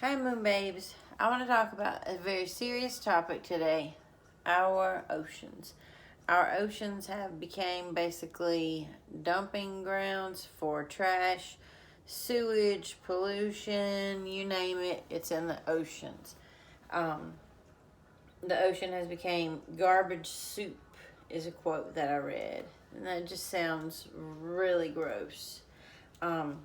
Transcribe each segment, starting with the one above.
Hi, Moon Babes. I want to talk about a very serious topic today: our oceans. Our oceans have become basically dumping grounds for trash, sewage, pollution, you name it, it's in the oceans. Um, the ocean has become garbage soup, is a quote that I read. And that just sounds really gross. Um,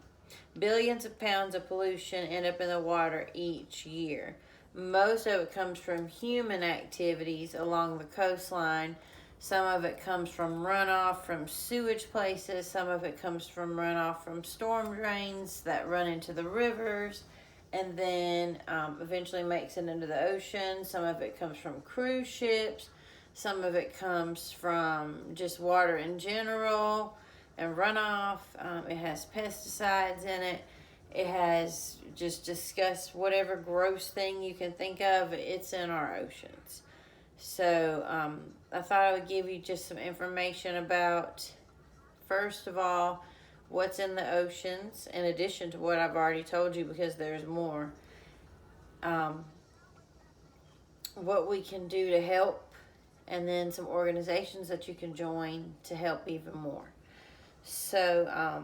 Billions of pounds of pollution end up in the water each year. Most of it comes from human activities along the coastline. Some of it comes from runoff from sewage places. Some of it comes from runoff from storm drains that run into the rivers and then eventually makes it into the ocean. Some of it comes from cruise ships. Some of it comes from just water in general and runoff. It has pesticides in it. It has just discuss whatever gross thing you can think of. It's in our oceans. So I thought I would give you just some information about, first of all, what's in the oceans, in addition to what I've already told you, because there's more. What we can do to help, and then some organizations that you can join to help even more. So,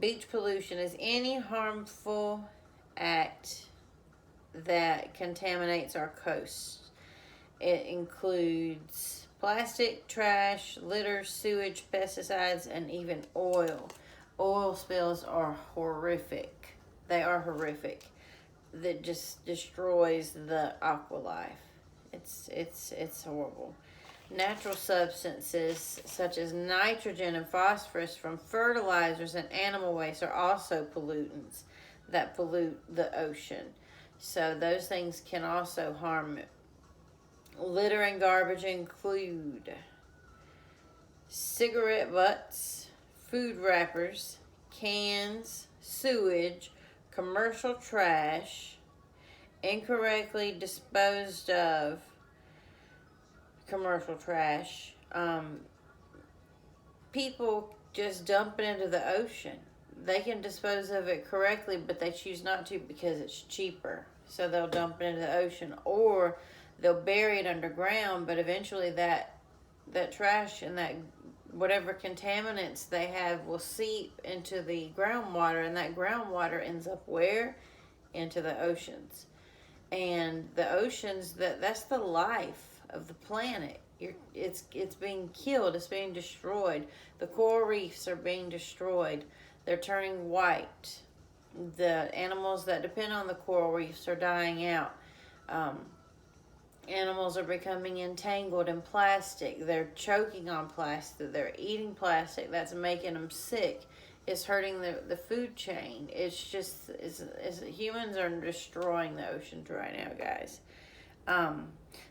beach pollution is any harmful act that contaminates our coast. It includes plastic, trash, litter, sewage, pesticides, and even oil. Oil spills are horrific. They are horrific. That just destroys the aqua life. It's horrible. Natural substances such as nitrogen and phosphorus from fertilizers and animal waste are also pollutants that pollute the ocean. So those things can also harm it. Litter and garbage include cigarette butts, food wrappers, cans, sewage, commercial trash, incorrectly disposed of commercial trash, people just dump it into the ocean. They can dispose of it correctly, but they choose not to because it's cheaper. So they'll dump it into the ocean, or they'll bury it underground. But eventually, that trash and that whatever contaminants they have will seep into the groundwater, and that groundwater ends up where? Into the oceans. And the oceans, that's the life of the planet. It's being killed. It's being destroyed. The coral reefs are being destroyed. They're turning white. The animals that depend on the coral reefs are dying out. Animals are becoming entangled in plastic. They're choking on plastic. They're eating plastic. That's making them sick. It's hurting the food chain. It's just humans are destroying the oceans right now, guys.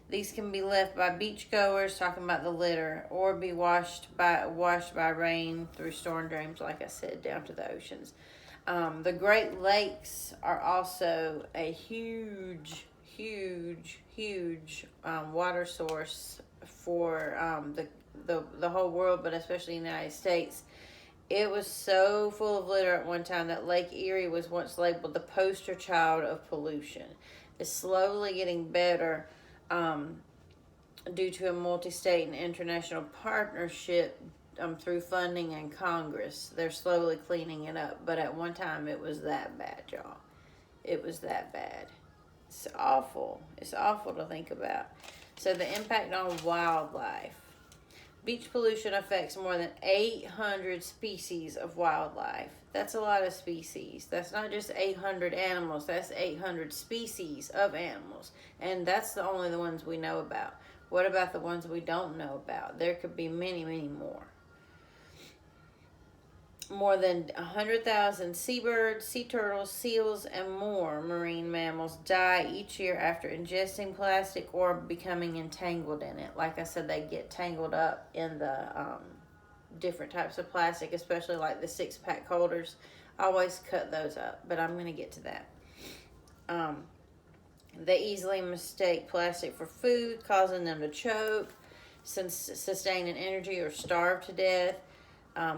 These can be left by beachgoers, talking about the litter, or be washed by rain through storm drains, like I said, down to the oceans. The Great Lakes are also a huge water source for the whole world, but especially the United States. It was so full of litter at one time that Lake Erie was once labeled the poster child of pollution. It's slowly getting better due to a multi-state and international partnership through funding and Congress. They're slowly cleaning it up, but at one time it was that bad, y'all. It was that bad. It's awful. It's awful to think about. So the impact on wildlife. Beach pollution affects more than 800 species of wildlife. That's a lot of species. That's not just 800 animals. That's 800 species of animals. And that's only the ones we know about. What about the ones we don't know about? There could be many, many more. More than 100,000 seabirds, sea turtles, seals, and more marine mammals die each year after ingesting plastic or becoming entangled in it. Like I said, they get tangled up in the different types of plastic, especially like the 6-pack holders. I always cut those up, but I'm going to get to that. They easily mistake plastic for food, causing them to choke, sustain an energy, or starve to death.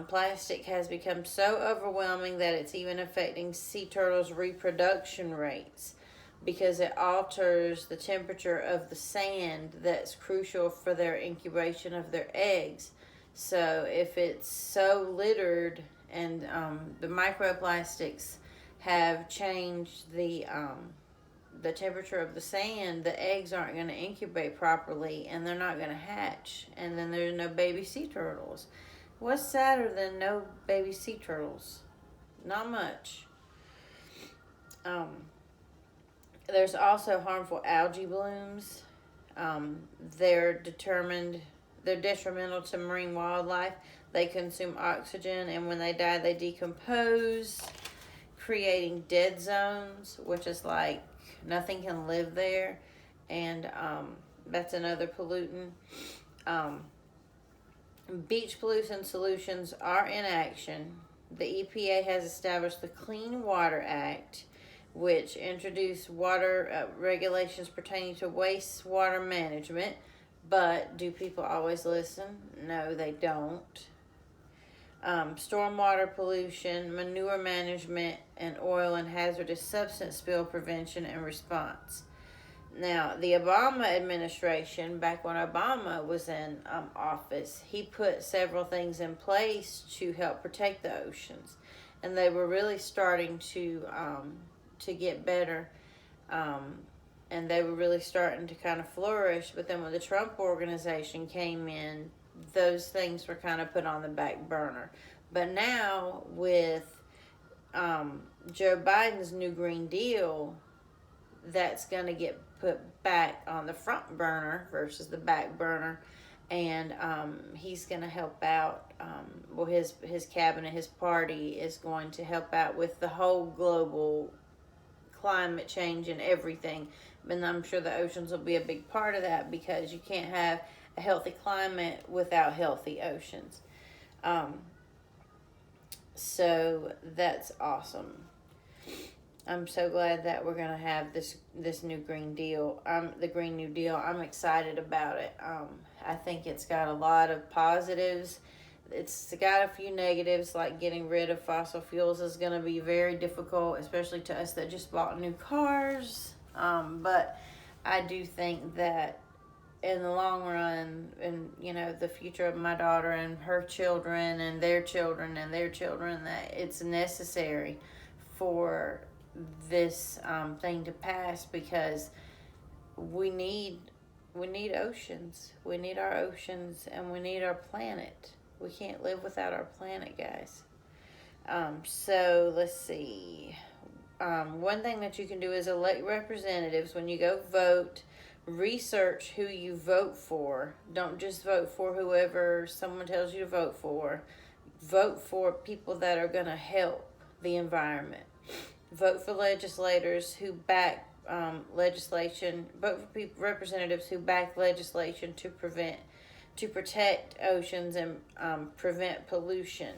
Plastic has become so overwhelming that it's even affecting sea turtles' reproduction rates. because it alters the temperature of the sand that's crucial for their incubation of their eggs. So if it's so littered and the microplastics have changed the temperature of the sand, the eggs aren't going to incubate properly and they're not going to hatch. And then there's no baby sea turtles. What's sadder than no baby sea turtles? Not much. There's also harmful algae blooms. They're detrimental to marine wildlife. They consume oxygen, and when they die, they decompose, creating dead zones, which is like nothing can live there, and that's another pollutant. Beach pollution solutions are in action. The EPA has established the Clean Water Act, which introduced water regulations pertaining to wastewater management. But do people always listen? No, they don't. Stormwater pollution, manure management, and oil and hazardous substance spill prevention and response. Now, the Obama administration, back when Obama was in office, he put several things in place to help protect the oceans, and they were really starting to get better, and they were really starting to kind of flourish. But then when the Trump organization came in, those things were kind of put on the back burner. But now with Joe Biden's new Green Deal, that's going to get put back on the front burner versus the back burner, and he's going to help out. His cabinet, his party is going to help out with the whole global climate change and everything. And I'm sure the oceans will be a big part of that, because you can't have a healthy climate without healthy oceans. So that's awesome. I'm so glad that we're going to have this new Green Deal, the Green New Deal. I'm excited about it. I think it's got a lot of positives. It's got a few negatives, like getting rid of fossil fuels is going to be very difficult, especially to us that just bought new cars. But I do think that in the long run, and the future of my daughter and her children and their children and their children, that it's necessary for this thing to pass, because we need oceans. We need our oceans, and we need our planet. We can't live without our planet, guys. So let's see. One thing that you can do is elect representatives. When you go vote, research who you vote for. Don't just vote for whoever someone tells you to vote for. Vote for people that are going to help the environment. Vote for legislators who back legislation. Vote for representatives who back legislation to protect oceans and prevent pollution.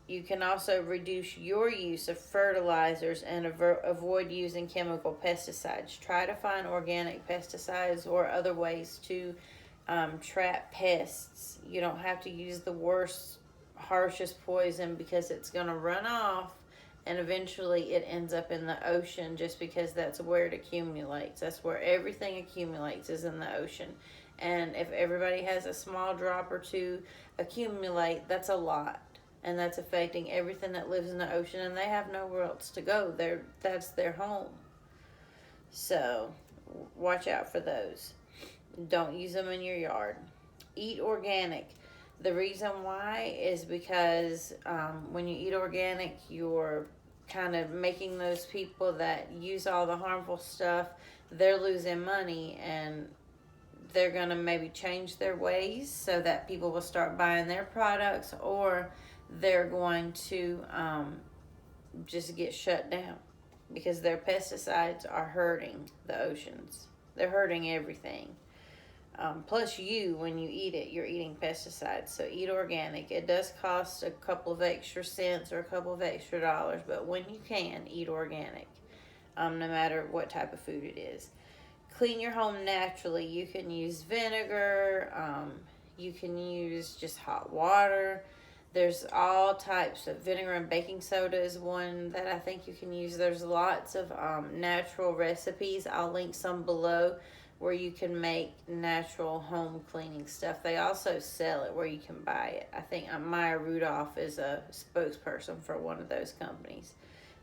You can also reduce your use of fertilizers and avoid using chemical pesticides. Try to find organic pesticides or other ways to trap pests. You don't have to use the worst, harshest poison, because it's going to run off and eventually it ends up in the ocean, just because that's where it accumulates. That's where everything accumulates, is in the ocean. And if everybody has a small drop or two accumulate, that's a lot. And that's affecting everything that lives in the ocean, and they have nowhere else to go. That's their home. So watch out for those. Don't use them in your yard. Eat organic. The reason why is because when you eat organic, you're kind of making those people that use all the harmful stuff, they're losing money, and they're going to maybe change their ways so that people will start buying their products, or they're going to just get shut down, because their pesticides are hurting the oceans. They're hurting everything. Plus when you eat it, you're eating pesticides. So eat organic. It does cost a couple of extra cents or a couple of extra dollars, but when you can, eat organic, no matter what type of food it is. Clean your home naturally. You can use vinegar. You can use just hot water. There's all types of vinegar, and baking soda is one that I think you can use. There's lots of natural recipes. I'll link some below where you can make natural home cleaning stuff. They also sell it where you can buy it. I think Maya Rudoff is a spokesperson for one of those companies.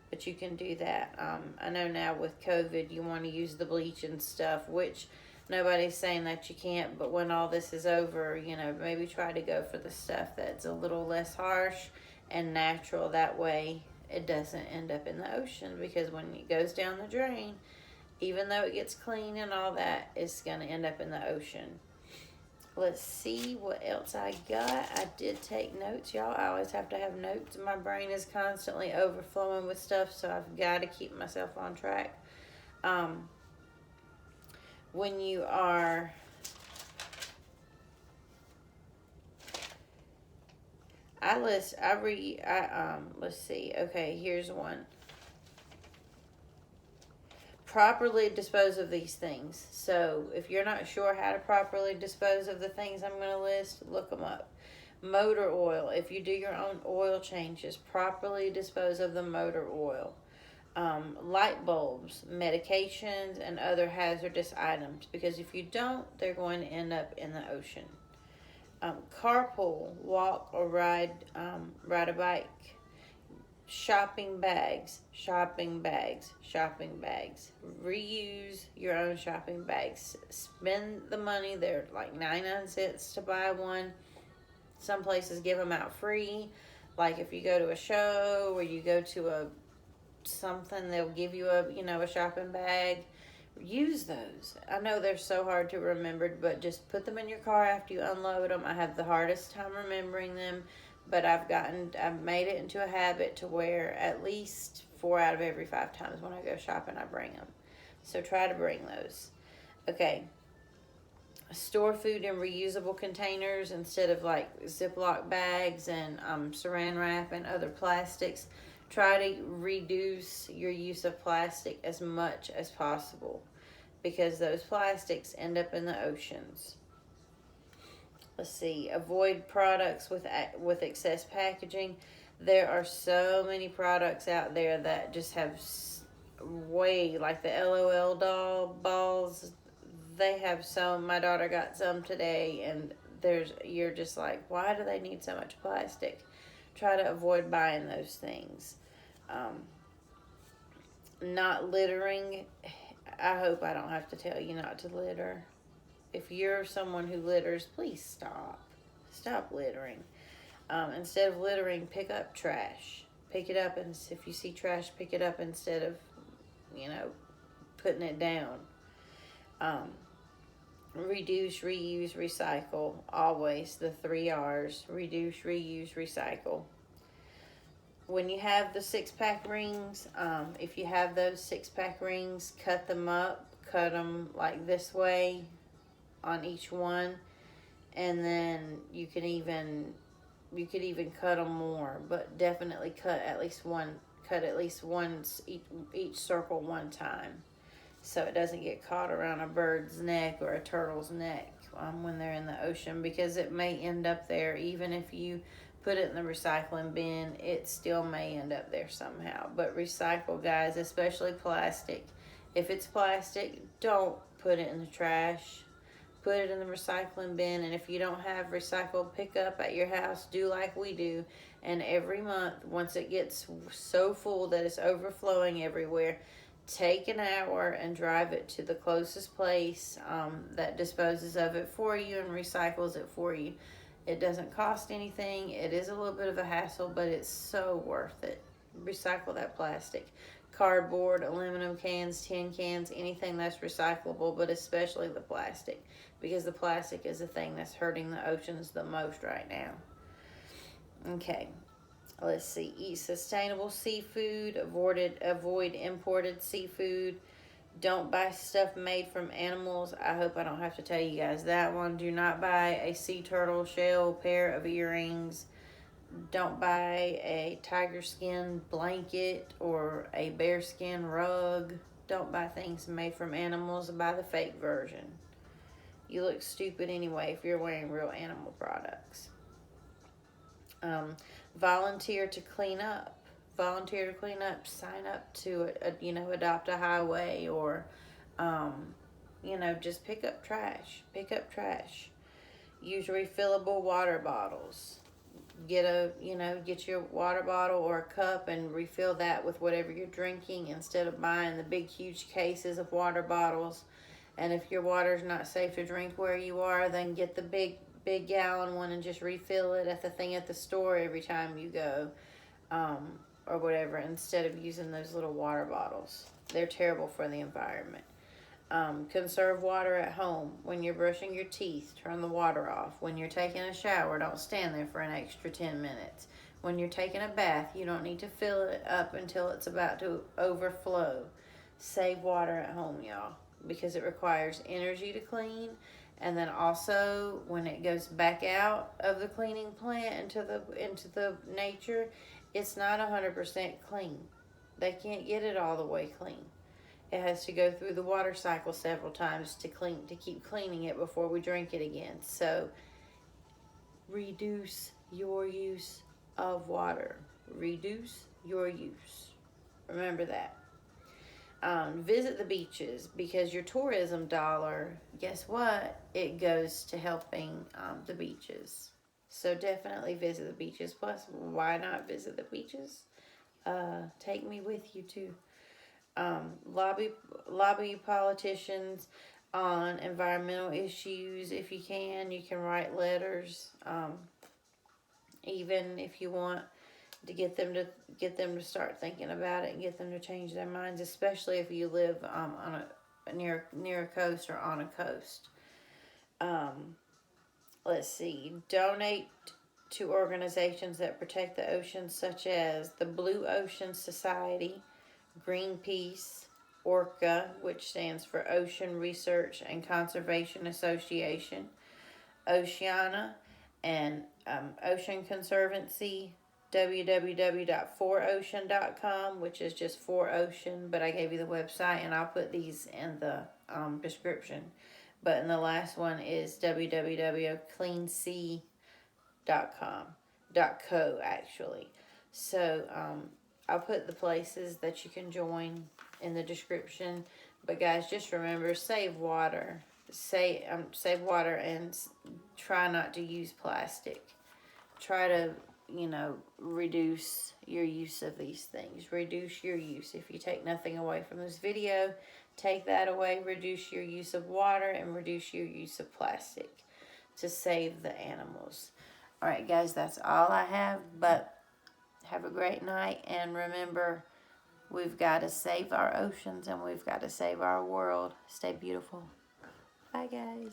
But you can do that. I know now with COVID, you want to use the bleach and stuff, which nobody's saying that you can't. But when all this is over, maybe try to go for the stuff that's a little less harsh and natural. That way, it doesn't end up in the ocean, because when it goes down the drain, even though it gets clean and all that, it's going to end up in the ocean. Let's see what else I got. I did take notes, y'all. I always have to have notes. My brain is constantly overflowing with stuff, so I've got to keep myself on track. When you are let's see. Okay, here's one. Properly dispose of these things. So if you're not sure how to properly dispose of the things I'm going to list, look them up. Motor oil. If you do your own oil changes, properly dispose of the motor oil. Light bulbs, medications, and other hazardous items, because if you don't, they're going to end up in the ocean. Carpool, walk or ride a bike. Shopping bags. Reuse your own shopping bags. Spend the money. They're like 99 cents to buy one. Some places give them out free. Like if you go to a show or you go to something, they'll give you a shopping bag. Use those. I know they're so hard to remember, but just put them in your car after you unload them. I have the hardest time remembering them. But I've made it into a habit to where at least 4 out of every 5 times when I go shopping, I bring them. So try to bring those. Okay. Store food in reusable containers instead of like Ziploc bags and saran wrap and other plastics. Try to reduce your use of plastic as much as possible, because those plastics end up in the oceans. Let's see. Avoid products with excess packaging. There are so many products out there that just have like the LOL doll balls. They have some. My daughter got some today, and you're just like, why do they need so much plastic? Try to avoid buying those things. Not littering. I hope I don't have to tell you not to litter. If you're someone who litters, please stop. Stop littering. Instead of littering, pick up trash. Pick it up, and if you see trash, pick it up instead of, putting it down. Reduce, reuse, recycle. Always the 3 R's. Reduce, reuse, recycle. When you have the 6-pack rings, if you have those 6-pack rings, cut them up. Cut them like this way on each one, and then you could even cut them more, but definitely cut at least one each circle one time, so it doesn't get caught around a bird's neck or a turtle's neck when they're in the ocean, because it may end up there. Even if you put it in the recycling bin, it still may end up there somehow. But recycle, guys, especially plastic. If it's plastic, don't put it in the trash. Put it in the recycling bin, and if you don't have recycled pickup at your house, do like we do. And every month, once it gets so full that it's overflowing everywhere, take an hour and drive it to the closest place that disposes of it for you and recycles it for you. It doesn't cost anything. It is a little bit of a hassle, but it's so worth it. Recycle that plastic. Cardboard, aluminum cans, tin cans, anything that's recyclable, but especially the plastic, because the plastic is the thing that's hurting the oceans the most right now. Okay, let's see. Eat sustainable seafood. Avoid imported seafood. Don't buy stuff made from animals. I hope I don't have to tell you guys that one. Do not buy a sea turtle shell pair of earrings. Don't buy a tiger skin blanket or a bear skin rug. Don't buy things made from animals. Buy the fake version. You look stupid anyway if you're wearing real animal products. Volunteer to clean up. Volunteer to clean up. Sign up to, adopt a highway, or, just pick up trash. Pick up trash. Use refillable water bottles. Get your water bottle or a cup and refill that with whatever you're drinking, instead of buying the big, huge cases of water bottles. And if your water's not safe to drink where you are, then get the big gallon one and just refill it at the thing at the store every time you go, or whatever, instead of using those little water bottles. They're terrible for the environment. Conserve water at home. When you're brushing your teeth, turn the water off. When you're taking a shower, don't stand there for an extra 10 minutes. When you're taking a bath, you don't need to fill it up until it's about to overflow. Save water at home, y'all, because it requires energy to clean. And then also, when it goes back out of the cleaning plant into the nature, it's not 100% clean. They can't get it all the way clean. It has to go through the water cycle several times to keep cleaning it before we drink it again. So reduce your use of water. Reduce your use. Remember that. Visit the beaches, because your tourism dollar, guess what? It goes to helping the beaches. So definitely visit the beaches. Plus, why not visit the beaches? Take me with you too. Lobby politicians on environmental issues if you can. You can write letters, even if you want to get them to start thinking about it and get them to change their minds, especially if you live on a near a coast or on a coast. Let's see. Donate to organizations that protect the oceans, such as the Blue Ocean Society, Greenpeace, ORCA, which stands for Ocean Research and Conservation Association, Oceana, and Ocean Conservancy, www.4ocean.com, which is just 4Ocean, but I gave you the website, and I'll put these in the description. But in the last one is www.cleansea.com, .co actually. So I'll put the places that you can join in the description. But guys, just remember, save water. Save water, and try not to use plastic. Try to, reduce your use of these things. Reduce your use. If you take nothing away from this video, take that away. Reduce your use of water and reduce your use of plastic to save the animals. All right, guys, that's all I have. But have a great night, and remember, we've got to save our oceans and we've got to save our world. Stay beautiful. Bye, guys.